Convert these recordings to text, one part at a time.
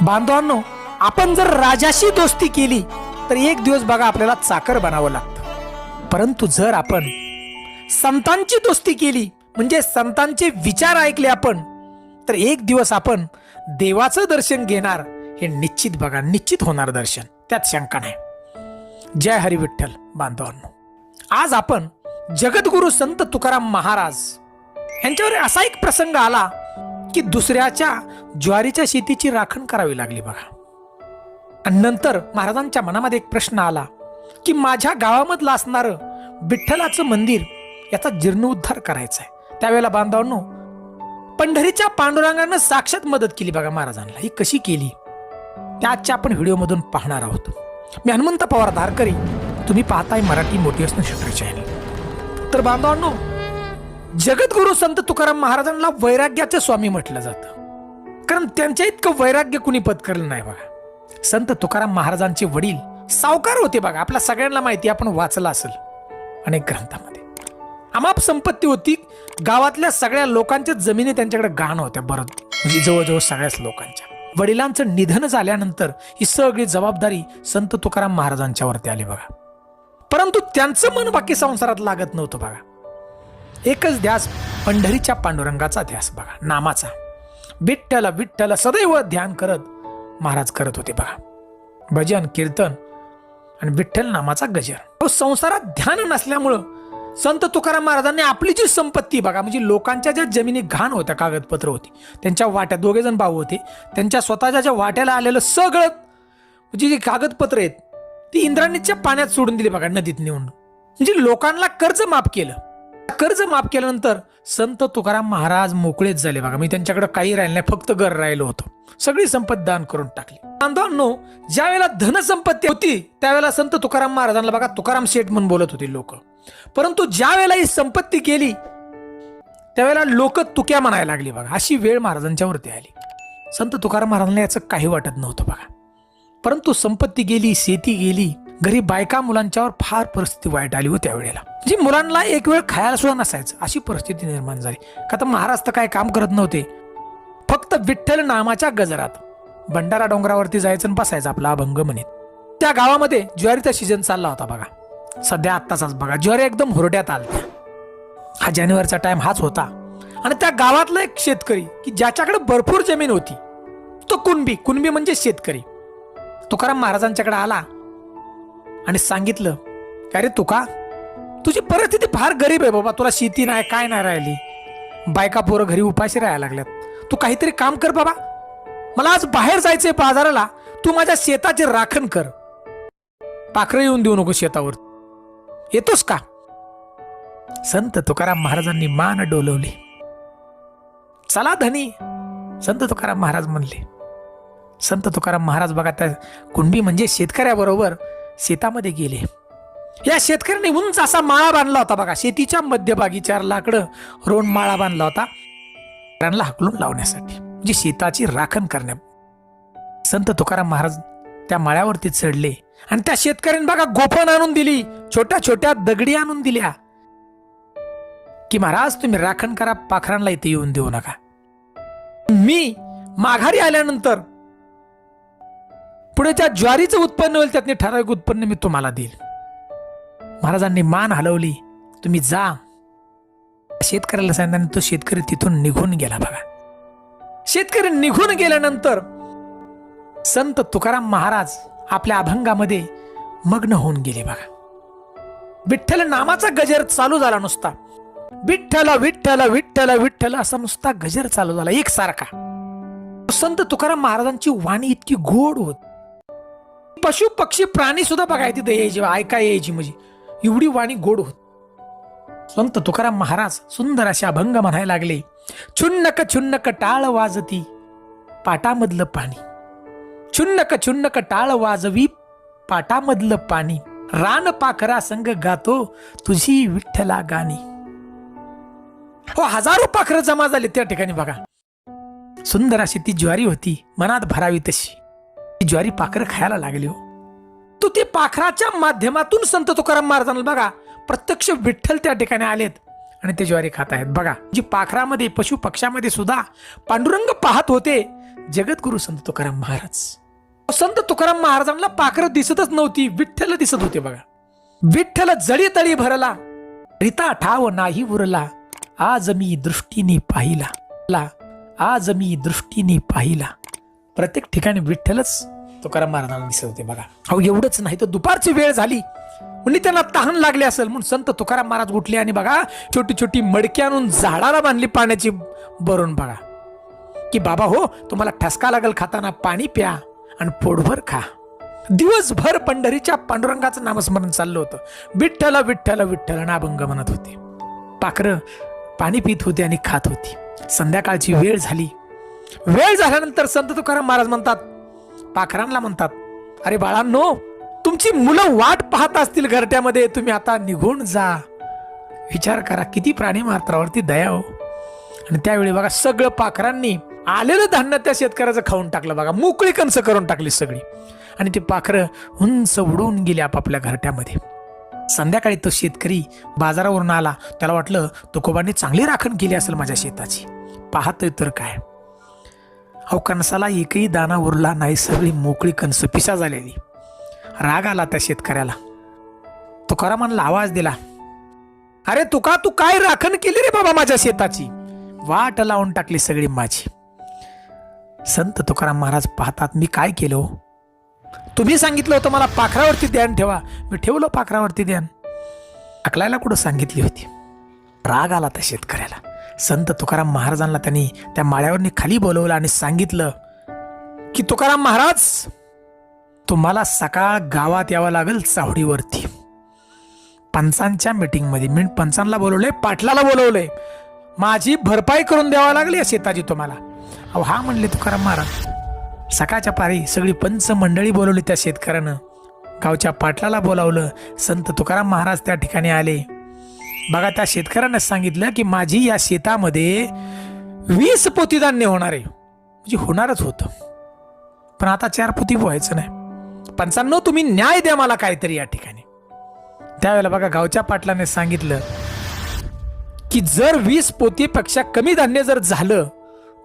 बांधवांनो, आपण जर राजाशी दोस्ती केली तर एक दिवस बघा आपल्याला चाकर बनावं लागतं, परंतु जर आपण संतांची दोस्ती केली म्हणजे संतांचे विचार ऐकले आपण, तर एक दिवस आपण देवाचं दर्शन घेणार हे निश्चित बघा, निश्चित होणार दर्शन, त्यात शंका नाही. जय हरी विठ्ठल. बांधवांनो, आज आपण जगद्गुरु संत तुकाराम महाराज यांच्यावर असा एक प्रसंग आला की दुसऱ्याच्या ज्वारीच्या शेतीची राखण करावी लागली बघा. आणि नंतर महाराजांच्या मनामध्ये एक प्रश्न आला की माझ्या गावामधलं असणारं विठ्ठलाचं मंदिर याचा जीर्णोद्धार करायचा आहे. त्यावेळेला बांधवांनो, पंढरीच्या पांडुरंगानं साक्षात मदत केली बघा महाराजांना. ही कशी केली त्या आजच्या आपण व्हिडिओमधून पाहणार आहोत. मी हनुमंत पवार धारकरी, तुम्ही पाहताय मराठी मोटिवेशनल स्टोरी चॅनल. तर बांधवांनो, जगद्गुरु संत तुकाराम महाराजांना वैराग्याचे स्वामी म्हटलं जातं, कारण त्यांच्या इतकं वैराग्य कुणी पत्करलं नाही बघा. संत तुकाराम महाराजांचे वडील सावकार होते बघा. आपल्या सगळ्यांना माहिती, आपण वाचलं असेल अनेक ग्रंथामध्ये. अमाप संपत्ती होती, गावातल्या सगळ्या लोकांच्या जमिनी त्यांच्याकडे गहाण होत्या, बरं म्हणजे जवळजवळ सगळ्याच लोकांच्या. वडिलांचं निधन झाल्यानंतर ही सगळी जबाबदारी संत तुकाराम महाराजांच्यावरती आली बघा. परंतु त्यांचं मन बाकी संसारात लागत नव्हतं बघा. एकच ध्यास, पंढरीच्या पांडुरंगाचा ध्यास बघा, नामाचा. विठ्ठल विठ्ठल सदैव ध्यान करत महाराज करत होते बघा. भजन कीर्तन आणि विठ्ठल नामाचा गजर. संसारात ध्यान नसल्यामुळं संत तुकाराम महाराजांनी आपली जी संपत्ती बघा, म्हणजे लोकांच्या ज्या जमिनी घाण होत्या, कागदपत्र होती त्यांच्या वाट्या, दोघे जण भाऊ होते, त्यांच्या स्वतःच्या ज्या वाट्याला आलेलं सगळं म्हणजे जी कागदपत्र आहेत ती इंद्राणीच्या पाण्यात सोडून दिली बघा, नदीत नेऊन. म्हणजे लोकांना कर्ज माफ केलं. कर्ज माफ केल्यानंतर संत तुकाराम महाराज मोकळेच झाले बघा. मी त्यांच्याकडे काही राहिलं नाही, फक्त घर राहिलं होतं. सगळी संपत्ती दान करून टाकली. बांधवांनो, ज्या वेळेला धनसंपत्ती होती त्यावेळेला संत तुकाराम महाराजांना बघा तुकाराम शेठ म्हणून बोलत होते लोक. परंतु ज्या वेळेला ही संपत्ती केली त्यावेळेला लोक तुक्या म्हणायला लागली बघा. अशी वेळ महाराजांच्या वरती आली. संत तुकाराम महाराजांना याचं काही वाटत नव्हतं बघा. परंतु संपत्ती गेली, शेती गेली, घरी बायका मुलांच्यावर फार परिस्थिती वाईट आली होती त्यावेळेला. जी मुलांना एक वेळ खायला सुद्धा नसायचं अशी परिस्थिती निर्माण झाली. का तर महाराज तर काय काम करत नव्हते, फक्त विठ्ठल नामाच्या गजरात भंडारा डोंगरावरती जायचं आणि बसायचं आपला अभंग म्हणत. त्या गावामध्ये ज्वारीचा सीझन चालला होता बघा. सध्या आत्ताचाच बघा, ज्वारी एकदम हुरड्यात आलत्या. हा जानेवारीचा टाइम हाच होता. आणि त्या गावातला एक शेतकरी की ज्याच्याकडे भरपूर जमीन होती, तो कुणबी म्हणजे शेतकरी, तुकाराम महाराजांच्याकडे आला आणि सांगितलं, काय रे तुका, तुझी परिस्थिती फार गरीब आहे बाबा, तुला शेती नाही, काय नाही राहिली, बायका पोरं घरी उपाशी राहायला लागल्यात, तू काहीतरी काम कर बाबा, मला आज बाहेर जायचंय बाजाराला, तू माझ्या शेताची राखण कर, पाखरं येऊन देऊ नको शेतावर, येतोस का? संत तुकाराम महाराजांनी मान डोलवली. चला धनी, संत तुकाराम महाराज म्हणले. संत तुकाराम महाराज बघा त्या कुणबी म्हणजे शेतकऱ्याबरोबर शेतामध्ये गेले. या शेतकऱ्याने उंच असा माळा बांधला होता बघा, शेतीच्या मध्यभागी 4 लाकडं रोवून माळा बांधला होता त्यांना हाकलून लावण्यासाठी, म्हणजे शेताची राखण करण्या. संत तुकाराम महाराज त्या माळ्यावरती चढले आणि त्या शेतकऱ्याने बघा गोफण आणून दिली, छोट्या छोट्या दगडी आणून दिल्या की महाराज तुम्ही राखण करा, पाखरांना इथे येऊन देऊ नका, मी माघारी आल्यानंतर पुढे त्या ज्वारीचं उत्पन्न होईल त्यातले ठराविक उत्पन्न मी तुम्हाला देईल. महाराजांनी मान हलवली, तुम्ही जा. शेतकऱ्याला सांगितलं, तो शेतकरी तिथून निघून गेला बघा. शेतकरी निघून गेल्यानंतर संत तुकाराम महाराज आपल्या अभंगामध्ये मग्न होऊन गेले बघा. विठ्ठल नामाचा गजर चालू झाला नुसता, विठ्ठल विठ्ठल विठ्ठल विठ्ठल असा नुसता गजर चालू झाला एकसारखा. संत तुकाराम महाराजांची वाणी इतकी गोड होत, पशु पक्षी प्राणी सुद्धा बघाय तिथे यायची, ऐकाय यायची, म्हणजे एवढी वाणी गोड होत. संत तुकाराम महाराज सुंदर असे अभंग म्हणायला लागले. छुन्नक छुन्नक टाळ वाजती पाटामधलं पाणी, छुन्नक छुन्नक टाळ वाजवी पाटामधलं पाणी, रान पाखरा संग गातो तुझी विठ्ठला गाणी. हो, हजारो पाखरं जमा झाले त्या ठिकाणी बघा. सुंदर अशी ती ज्वारी होती, मनात भरावी तशी ती ज्वारी पाखरं खायला लागली. हो, तो ते पाखराच्या माध्यमातून संत तुकाराम महाराजांना बघा प्रत्यक्ष विठ्ठल त्या ठिकाणी आलेत आणि ते ज्वारी खात आहेत. बघा, जी पाखरामध्ये पशु पक्ष्यामध्ये सुद्धा पांडुरंग पाहत होते जगद्गुरु संत तुकाराम महाराज. संत तुकाराम महाराजांना पाखरं दिसतच नव्हती, विठ्ठल दिसत होते. बघा, विठ्ठल जळी तळी भरला, रिता ठाव नाही उरला, आज मी दृष्टीने पाहिला, आज मी दृष्टीने पाहिला. प्रत्येक ठिकाणी विठ्ठलच तुकाराम महाराजांना दिसत होते. बघा, अहो एवढंच नाही तर दुपारची वेळ झाली म्हणजे त्यांना तहान लागली असेल म्हणून संत तुकाराम महाराज उठले आणि बघा छोटी छोटी मडकी आणून झाडाला बांधली पाण्याची भरून. बघा की बाबा हो, तुम्हाला ठसका लागल खाताना, पाणी प्या आणि पोटभर खा. दिवसभर पंढरीच्या पांडुरंगाचं नामस्मरण चाललं होतं. विठ्ठल विठ्ठल विठ्ठल आणि अभंग म्हणत होते. पाखरं पाणी पित होते आणि खात होती. संध्याकाळची वेळ झाली. वेळ झाल्यानंतर संत तुकाराम महाराज म्हणतात, पाखरांना म्हणतात, अरे बाळांनो, तुमची मुलं वाट पाहत असतील घरट्यामध्ये, तुम्ही आता निघून जा. विचार करा किती प्राणी मात्रावरती दया हो. आणि त्यावेळी बघा सगळं पाखरांनी आलेलं धान्य त्या शेतकऱ्याचं खाऊन टाकलं. बघा, मोकळी कंस करून टाकली सगळी आणि ते पाखरं उंच उडून गेले आपापल्या घरट्यामध्ये. संध्याकाळी तो शेतकरी बाजारावरून आला. त्याला वाटलं तुकोबांनी चांगली राखण केली असेल माझ्या शेताची. पाहतोय तर काय, अहो कणसाला एकही दाना उरला नाही, सगळी मोकळी कणस पिसा झालेली. राग आला त्या शेतकऱ्याला. तुकारामांना आवाज दिला, अरे तुका, तू काय राखण केली रे बाबा माझ्या शेताची, वाट लावून टाकली सगळी माझी. संत तुकाराम महाराज पाहतात, मी काय केलं? तुम्ही सांगितलं होतं मला पाखरावरती ध्यान ठेवा, मी ठेवलं पाखरावरती ध्यान. अकलायला कुठं सांगितली होती? राग आला त्या शेतकऱ्याला. संत तुकाराम महाराजांना त्यांनी त्या माळ्यावरनी खाली बोलवलं आणि सांगितलं की तुकाराम महाराज, तुम्हाला सकाळ गावात यावं लागेल चावडीवरती पंचांच्या मीटिंगमध्ये. मी पंचांना बोलवलंय, पाटलाला बोलवलंय, माझी भरपाई करून द्यावा लागली या शेताची तुम्हाला. अहो हा म्हणले तुकाराम महाराज. सकाळच्या पारी सगळी पंच मंडळी बोलवली त्या शेतकऱ्यानं. गावच्या पाटलाला बोलावलं. संत तुकाराम महाराज त्या ठिकाणी आले. बघा, त्या शेतकऱ्यानं सांगितलं की माझी या शेतामध्ये 20 पोती धान्य होणार आहे. म्हणजे होणारच होतं, पण आता 4 पोती व्हायचं नाही. पंचांनो, तुम्ही न्याय द्या मला काहीतरी या ठिकाणी. त्यावेळेला बघा गावच्या पाटलाने सांगितलं की जर 20 पोतीपेक्षा कमी धान्य जर झालं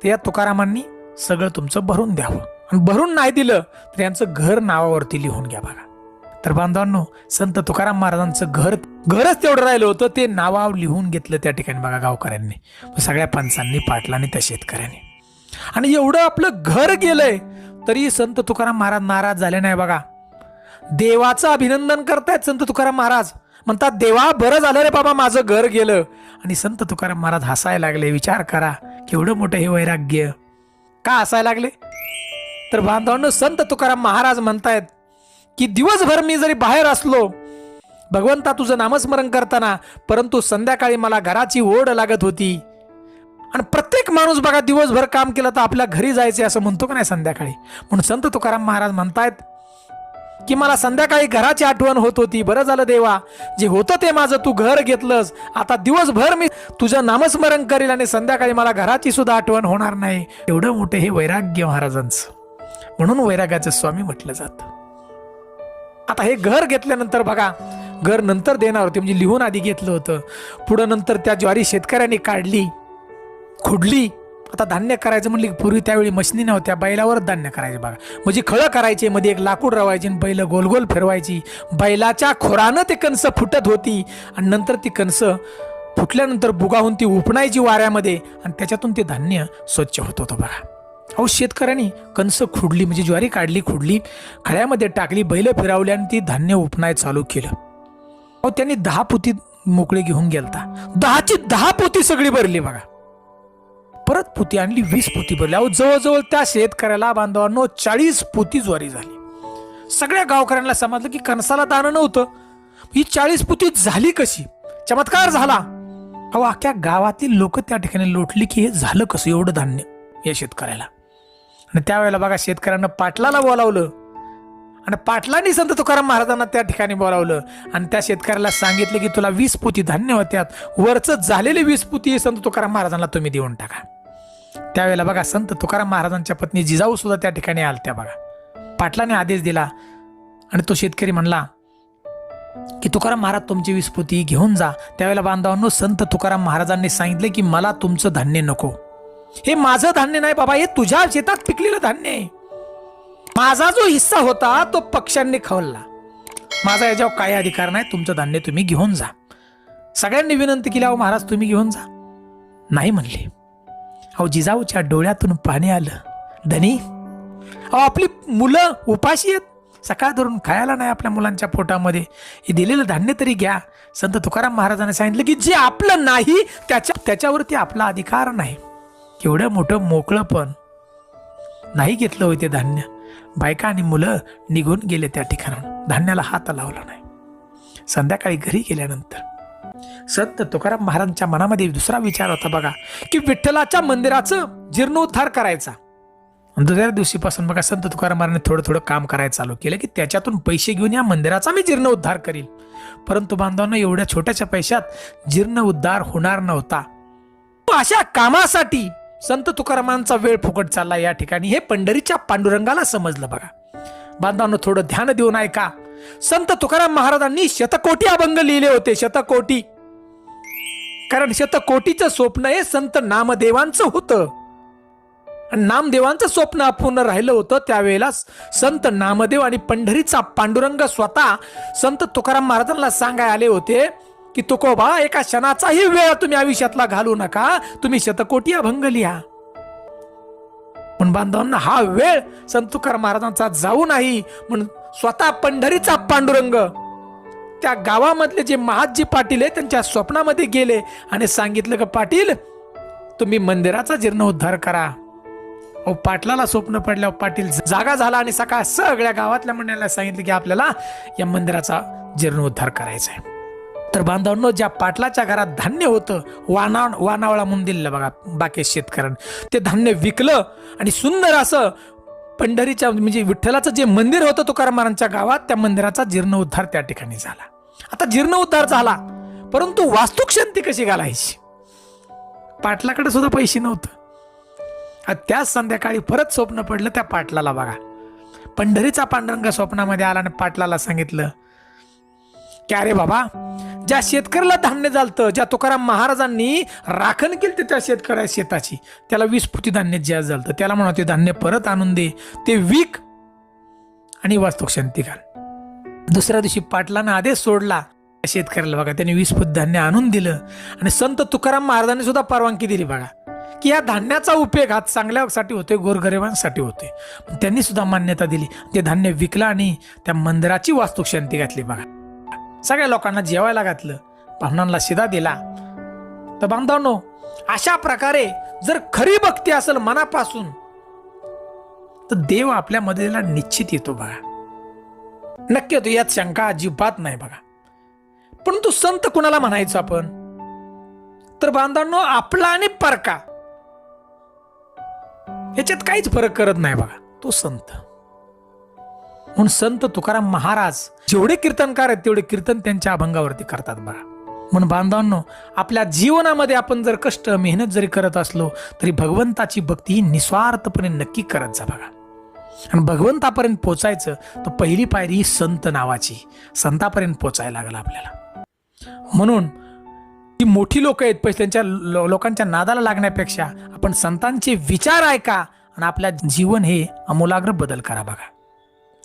तर या तुकारामांनी सगळं तुमचं भरून द्यावं, आणि भरून नाही दिलं तर यांचं घर नावावरती लिहून घ्या. बघा, तर बांधवांनो, संत तुकाराम महाराजांचं घरच तेवढं राहिलं होतं, ते नावावर लिहून घेतलं त्या ठिकाणी. बघा, गावकऱ्यांनी, सगळ्या पंचांनी, पाटलांनी, त्या शेतकऱ्यांनी. आणि एवढं आपलं घर गेलंय तरी संत तुकाराम महाराज नाराज झाले नाही. बघा, देवाचं अभिनंदन करतायत संत तुकाराम महाराज. म्हणतात, देवा बरं झालं रे बाबा, माझं घर गेलं. आणि संत तुकाराम महाराज हसायला लागले. विचार करा केवढं मोठं हे वैराग्य. का हसायला लागले? तर बांधवांनो, संत तुकाराम महाराज म्हणतायत की दिवसभर मी जरी बाहेर असलो भगवंता तुझं नामस्मरण करताना, परंतु संध्याकाळी मला घराची ओढ लागत होती. आणि प्रत्येक माणूस बघा दिवसभर काम केलं तर आपल्या घरी जायचे असं म्हणतो का नाही संध्याकाळी. म्हणून संत तुकाराम महाराज म्हणतायत की मला संध्याकाळी घराची आठवण होत होती. बरं झालं देवा, जे होतं ते माझं तू घर घेतलंस. आता दिवसभर मी तुझं नामस्मरण करेल आणि संध्याकाळी मला घराची सुद्धा आठवण होणार नाही. एवढं मोठं हे वैराग्य महाराजांचं. म्हणून वैराग्याचं स्वामी म्हटलं जातं. आता हे घर घेतल्यानंतर बघा, घर नंतर देणार होते, म्हणजे लिहून आधी घेतलं होतं. पुढं नंतर त्या ज्वारी शेतकऱ्यांनी काढली, खुडली. आता धान्य करायचं म्हणली, पूर्वी त्यावेळी मशिनी नव्हत्या, बैलावरच धान्य करायचे. बघा, म्हणजे खळं करायचे, मध्ये एक लाकूड रवायची आणि बैल गोल गोल फिरवायची. बैलाच्या खोरानं ते कणसं फुटत होती आणि नंतर ती कणसं फुटल्यानंतर बुगाहून ती उपणायची वाऱ्यामध्ये आणि त्याच्यातून ते धान्य स्वच्छ होत होतं. बघा, अहो शेतकऱ्यांनी कणस खुडली, म्हणजे ज्वारी काढली, खुडली, खळ्यामध्ये टाकली, बैल फिरवली आणि ती धान्य उपणाय चालू केलं. अहो त्यांनी 10 पोती मोकळे घेऊन गेलता. 10ची 10 पोती सगळी भरली. बघा, परत पोती आणली, 20 पोती भरली. अहो जवळजवळ त्या शेतकऱ्याला बांधवांनो 40 पोती ज्वारी झाली. सगळ्या गावकऱ्यांना समजलं की कणसाला दाणं नव्हतं, ही 40 पोती झाली कशी? चमत्कार झाला. अहो अख्ख्या गावातील लोक त्या ठिकाणी लोटली की हे झालं कसं एवढं धान्य या शेतकऱ्याला. आणि त्यावेळेला बघा शेतकऱ्यांना पाटलाला बोलावलं आणि पाटलांनी संत तुकाराम महाराजांना त्या ठिकाणी बोलावलं आणि त्या शेतकऱ्याला सांगितलं की तुला 20 पोती धान्य होत्यात, वरचं झालेले 20 पोती संत तुकाराम महाराजांना तुम्ही देऊन टाका. त्यावेळेला बघा संत तुकाराम महाराजांच्या पत्नी जिजाऊ सुद्धा त्या ठिकाणी आलत्या. बघा, पाटलाने आदेश दिला आणि तो शेतकरी म्हणला की तुकाराम महाराज तुमची विस्फुती घेऊन जा. त्यावेळेला बांधवांनो संत तुकाराम महाराजांनी सांगितले की मला तुमचं धान्य नको, हे माझं धान्य नाही बाबा, हे तुझ्या शेतात पिकलेलं धान्य आहे. माझा जो हिस्सा होता तो पक्ष्यांनी खाल्ला, माझा याच्यावर काय अधिकार नाही, तुमचं धान्य तुम्ही घेऊन जा. सगळ्यांनी विनंती केली, अहो महाराज तुम्ही घेऊन जा. नाही म्हणले. अहो जिजाऊच्या डोळ्यातून पाणी आलं. धनी, अहो आपली मुलं उपाशी आहेत, सकाळ धरून खायला नाही आपल्या मुलांच्या पोटामध्ये, हे दिलेलं धान्य तरी घ्या. संत तुकाराम महाराजांनी सांगितलं की जे आपलं नाही त्याच्यावरती आपला अधिकार नाही. केवढं मोठं मोकळं पण नाही घेतलं होते धान्य. बायका आणि मुलं निघून गेले त्या ठिकाणाहून, धान्याला हात लावला नाही. संध्याकाळी घरी गेल्यानंतर संत तुकाराम महाराजांच्या मनामध्ये दुसरा विचार होता बघा, की विठ्ठलाच्या मंदिराचं जीर्णोद्धार करायचा. दुसऱ्या दिवशीपासून बघा संत तुकाराम महाराजांनी थोडं थोडं काम करायला चालू केलं की त्याच्यातून पैसे घेऊन या मंदिराचा मी जीर्णोद्धार करील. परंतु बांधवांनो एवढ्या छोट्याशा पैशात जीर्णोद्धार होणार नव्हता. अशा कामासाठी संत तुकारामांचा वेळ फुकट चालला या ठिकाणी हे पंढरीच्या पांडुरंगाला समजलं बघा. बांधवांनो थोडं ध्यान देऊन ऐका. संत तुकाराम महाराजांनी शतकोटी अभंग लिहिले होते, शतकोटी. कारण शतकोटीचं स्वप्न हे संत नामदेवांचं होतं. नामदेवांचं स्वप्न अपूर्ण राहिलं होतं. त्यावेळेला संत नामदेव आणि पंढरीचा पांडुरंग स्वतः संत तुकाराम महाराजांना सांगायला आले होते की तुकोबा एका क्षणाचाही वेळ तुम्ही आयुष्यातला घालू नका, तुम्ही शतकोटी अभंग लिहा. पण बांधवांना हा वेळ संत तुकाराम महाराजांचा जाऊ नाही म्हणून स्वतः पंढरीचा पांडुरंग त्या गावामधले जे महाजी पाटील आहे त्यांच्या स्वप्नामध्ये गेले आणि सांगितलं की पाटील तुम्ही मंदिराचा जीर्णोद्धार करा. पाटलाला स्वप्न पडल्यावर पाटील जागा झाला आणि सकाळ सगळ्या गावातल्या मंडळाला सांगितलं की आपल्याला या मंदिराचा जीर्णोद्धार करायचा आहे. तर बांधवांनो ज्या पाटलाच्या घरात धान्य होतं, वानावळा म्हणून दिलेलं बघा बाकी शेतकऱ्यांना, ते धान्य विकलं आणि सुंदर असं पंढरीच्या म्हणजे विठ्ठलाचं जे मंदिर होतं तुकाराम महाराजांच्या गावात त्या मंदिराचा जीर्णोद्धार त्या ठिकाणी झाला. आता जीर्णोद्धार झाला परंतु वास्तुशांती कशी घालायची, पाटलाकडे सुद्धा पैसे नव्हतं. त्याच संध्याकाळी परत स्वप्न पडलं त्या पाटलाला बघा. पंढरीचा पांडुरंग स्वप्नामध्ये आला आणि पाटलाला सांगितलं की अरे बाबा ज्या शेतकऱ्याला धान्य झालतं, ज्या तुकाराम महाराजांनी राखण केली त्या शेतकऱ्या शेताची, त्याला 20 पोती धान्य ज्या झालतं, त्याला म्हणा ते धान्य परत आणून दे, ते विक आणि वास्तुक शांती घाल. दुसऱ्या दिवशी पाटलानं आदेश सोडला शेतकऱ्याला बघा, त्याने 20 पोती धान्य आणून दिलं आणि संत तुकाराम महाराजांनी सुद्धा परवानगी दिली बघा की या धान्याचा उपयोग हा चांगल्यासाठी होतोय, गोरगरिबांसाठी होतोय. त्यांनी सुद्धा मान्यता दिली. ते धान्य विकलं आणि त्या मंदिराची वास्तुक शांती घातली बघा. सगळ्या लोकांना जेवायला घातलं, पाहुण्यांना शिदा दिला. तर बांधवांनो अशा प्रकारे जर खरी भक्ती असेल मनापासून तर देव आपल्या मदतीला निश्चित येतो बघा, नक्की होतो, यात शंका अजिबात नाही बघा. परंतु संत कुणाला म्हणायचो आपण, तर बांधवांनो आपला आणि परका याच्यात काहीच फरक करत नाही बघा, तो संत. म्हणून संत तुकाराम महाराज जेवढे कीर्तनकार आहेत तेवढे कीर्तन त्यांच्या अभंगावरती करतात बघा. म्हणून बांधवांनो आपल्या जीवनामध्ये आपण जर कष्ट मेहनत जरी करत असलो तरी भगवंताची भक्ती ही निस्वार्थपणे नक्की करत जा बघा. आणि भगवंतापर्यंत पोचायचं तर पहिली पायरी संत नावाची, संतापर्यंत पोचायला लागला आपल्याला. म्हणून ती मोठी लोक आहेत पैसे त्यांच्या लोकांच्या नादाला लागण्यापेक्षा आपण संतांचे विचार ऐका आणि आपल्या जीवन हे आमूलाग्र बदल करा बघा.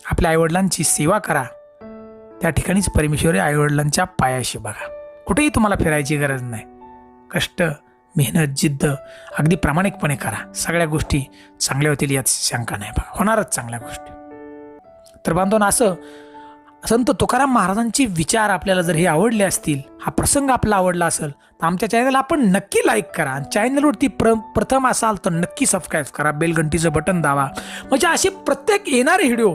आपल्या आईवडिलांची सेवा करा, त्या ठिकाणीच परमेश्वरी आईवडिलांच्या पायाशी बघा. कुठेही तुम्हाला फिरायची गरज नाही. कष्ट मेहनत जिद्द अगदी प्रामाणिकपणे करा, सगळ्या गोष्टी चांगल्या होतील यात शंका नाही बघा, होणारच चांगल्या गोष्टी. तर बांधवांनो असं संत तुकाराम महाराजांचे विचार आपल्याला जर हे आवडले असतील, हा प्रसंग आपला आवडला असेल तर आमच्या चॅनलला आपण नक्की लाईक करा. चॅनलवरती प्रथम असाल तर नक्की सबस्क्राईब करा, बेल घंटीचं बटन दाबा, म्हणजे असे प्रत्येक येणारे व्हिडिओ